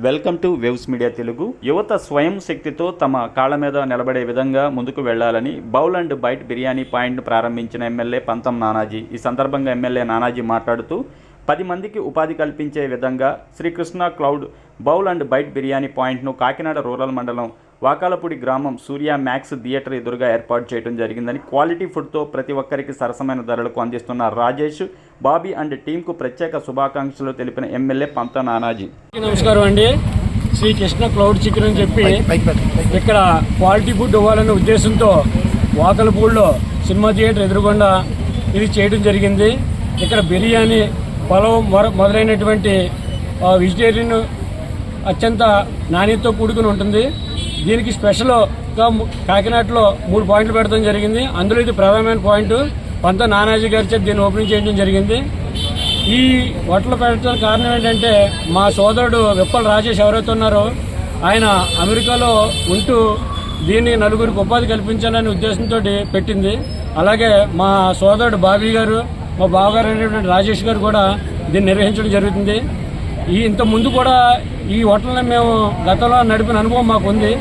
Welcome to waves media Telugu. యువత స్వయం శక్తితో తమ కాళ్ళ మీద నిలబడే విధంగా ముందుకు వెళ్లాలని బౌల్ అండ్ బైట్ బిర్యానీ పాయింట్ను ప్రారంభించిన ఎమ్మెల్యే పంతం నానాజీ. ఈ సందర్భంగా ఎమ్మెల్యే నానాజీ మాట్లాడుతూ 10 మందికి ఉపాధి కల్పించే విధంగా Srikrishna cloud bowl and bite biryani పాయింట్ను కాకినాడ రూరల్ మండలం వాకాలపూడి గ్రామం సూర్య మ్యాక్స్ థియేటర్ ఎదురుగా ఏర్పాటు చేయడం జరిగిందని, క్వాలిటీ ఫుడ్తో ప్రతి ఒక్కరికి సరసమైన ధరలకు అందిస్తున్న రాజేష్, బాబీ అండ్ టీంకు ప్రత్యేక శుభాకాంక్షలు తెలిపిన ఎమ్మెల్యే పంతం నానాజీ. నమస్కారం అండి. శ్రీకృష్ణ క్లౌడ్ చికెన్ అని చెప్పి ఇక్కడ క్వాలిటీ ఫుడ్ ఇవ్వాలనే ఉద్దేశంతో వాకలపూడిలో సినిమా థియేటర్ ఎదురుగుండా ఇది చేయడం జరిగింది. ఇక్కడ బిర్యానీ, పొలం మొదలైనటువంటి వెజిటేరియన్ అత్యంత నాణ్యతతో కూడుకుని ఉంటుంది. దీనికి స్పెషల్గా కాకినాడలో 3 పాయింట్లు పెట్టడం జరిగింది. అందులో ఇది ప్రధానమైన పాయింట్. పంత నానాజీ గారి చేత దీన్ని ఓపెనింగ్ చేయడం జరిగింది. ఈ హోటల్ పెట్టడానికి కారణం ఏంటంటే, మా సోదరుడు విప్పల రాజేష్ ఎవరైతే ఉన్నారో ఆయన అమెరికాలో ఉంటూ దీన్ని నలుగురికి ఉపాధి కల్పించాలనే ఉద్దేశంతో పెట్టింది. అలాగే మా సోదరుడు బాబీ గారు, మా బావగారు అనేటువంటి రాజేష్ గారు కూడా దీన్ని నిర్వహించడం జరుగుతుంది. ఇంత ముందు కూడా ఈ హోటల్ని మేము గతంలో నడిపిన అనుభవం మాకు ఉంది.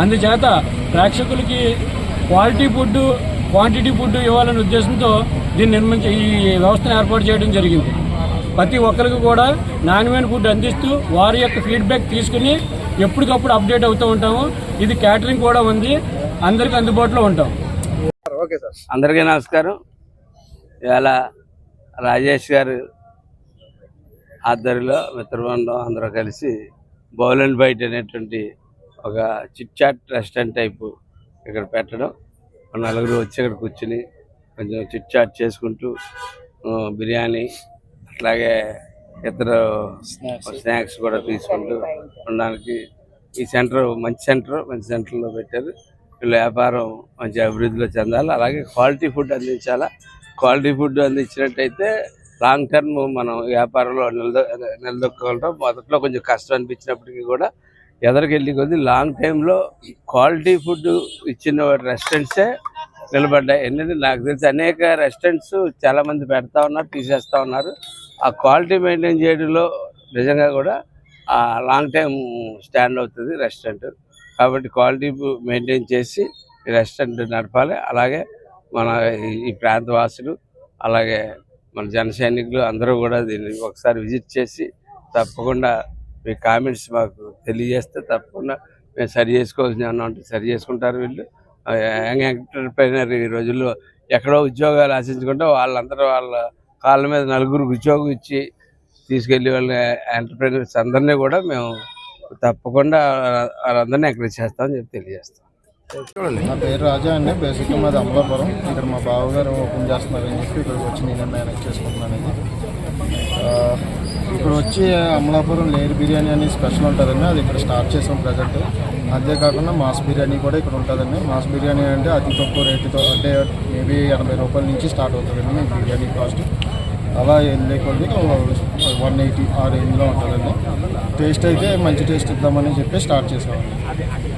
అందుచేత ప్రేక్షకులకి క్వాలిటీ ఫుడ్, క్వాంటిటీ ఫుడ్ ఇవ్వాలనే ఉద్దేశంతో దీన్ని ఈ వ్యవస్థను ఏర్పాటు చేయడం జరిగింది. ప్రతి ఒక్కరికి కూడా నాణ్యమైన ఫుడ్ అందిస్తూ వారి యొక్క ఫీడ్బ్యాక్ తీసుకుని ఎప్పటికప్పుడు అప్డేట్ అవుతూ ఉంటాము. ఇది క్యాటరింగ్ కూడా ఉంది, అందరికీ అందుబాటులో ఉంటాం. అందరికీ నమస్కారం. ఇవాళ రాజేష్ గారు ఆధ్వర్యంలో మిత్రబృందం అందరూ కలిసి బౌల్ అండ్ బైట్ అనేటువంటి ఒక చిట్ చాట్ రెస్టారెంట్ టైపు ఇక్కడ పెట్టడం, నలుగురు వచ్చి ఇక్కడ కూర్చుని కొంచెం చిట్ చాట్ చేసుకుంటూ బిర్యానీ అట్లాగే ఇతర స్నాక్స్ కూడా తీసుకుంటూ ఉండడానికి ఈ సెంటర్ మంచి సెంటర్లో పెట్టారు. వీళ్ళ వ్యాపారం మంచి అభివృద్ధిలో చెందాలి, అలాగే క్వాలిటీ ఫుడ్ అందించాలా. క్వాలిటీ ఫుడ్ అందించినట్టయితే లాంగ్ టర్మ్ మనం వ్యాపారంలో నిలదొక్కగలటం. మొదట్లో కొంచెం కష్టం అనిపించినప్పటికీ కూడా ఎదరికెళ్ళి కొద్ది లాంగ్ టైంలో క్వాలిటీ ఫుడ్ ఇచ్చిన రెస్టారెంట్సే నిలబడ్డాయి. ఎందుకంటే నాకు తెలిసి అనేక రెస్టారెంట్స్ చాలామంది పెడతా ఉన్నారు, తీసేస్తూ ఉన్నారు. ఆ క్వాలిటీ మెయింటైన్ చేయడంలో నిజంగా కూడా లాంగ్ టైం స్టాండ్ అవుతుంది రెస్టారెంట్. కాబట్టి క్వాలిటీ మెయింటైన్ చేసి ఈ రెస్టారెంట్ నడపాలి. అలాగే మన ఈ ప్రాంత వాసులు, అలాగే మన జన సైనికులు అందరూ కూడా దీన్ని ఒకసారి విజిట్ చేసి తప్పకుండా మీ కామెంట్స్ మాకు తెలియజేస్తే తప్పకుండా మేము సరి చేసుకోవాల్సిన ఏమన్నా ఉంటే సరి చేసుకుంటారు. వీళ్ళు యంగ్ ఎంటర్ప్రైనర్ ఈ రోజుల్లో ఎక్కడో ఉద్యోగాలు ఆశించుకుంటే వాళ్ళందరూ వాళ్ళ కాళ్ళ మీద నలుగురికి ఉద్యోగం ఇచ్చి తీసుకెళ్ళి వాళ్ళ ఎంటర్ప్రైనర్స్ అందరినీ కూడా మేము తప్పకుండా వాళ్ళందరినీ ఎంకరేజ్ చేస్తామని చెప్పి తెలియజేస్తాం. నా పేరు రాజా అండి. బేసిక్గా మాది అమలాపురం. ఇక్కడ మా బావగారు ఓపెన్ చేస్తున్నారని చెప్పి ఇక్కడికి వచ్చి నేను మేనేజ్ చేసుకుంటున్నాను. ఇక్కడ వచ్చి అమలాపురం లేయర్ బిర్యానీ అని స్పెషల్ ఉంటుందండి. అది ఇక్కడ స్టార్ట్ చేసాం ప్రజెంట్. అంతేకాకుండా మాస్ బిర్యానీ కూడా ఇక్కడ ఉంటుందండి. మాస్ బిర్యానీ అంటే అతి తక్కువ రేటుతో, అంటే మేబీ 80 రూపాయల నుంచి స్టార్ట్ అవుతుందండి బిర్యానీ కాస్ట్. అలా వెళ్ళే కొద్ది 180 ఆ రేంజ్లో ఉంటుందండి. టేస్ట్ అయితే మంచి టేస్ట్ ఇద్దామని చెప్పి స్టార్ట్ చేసామండి.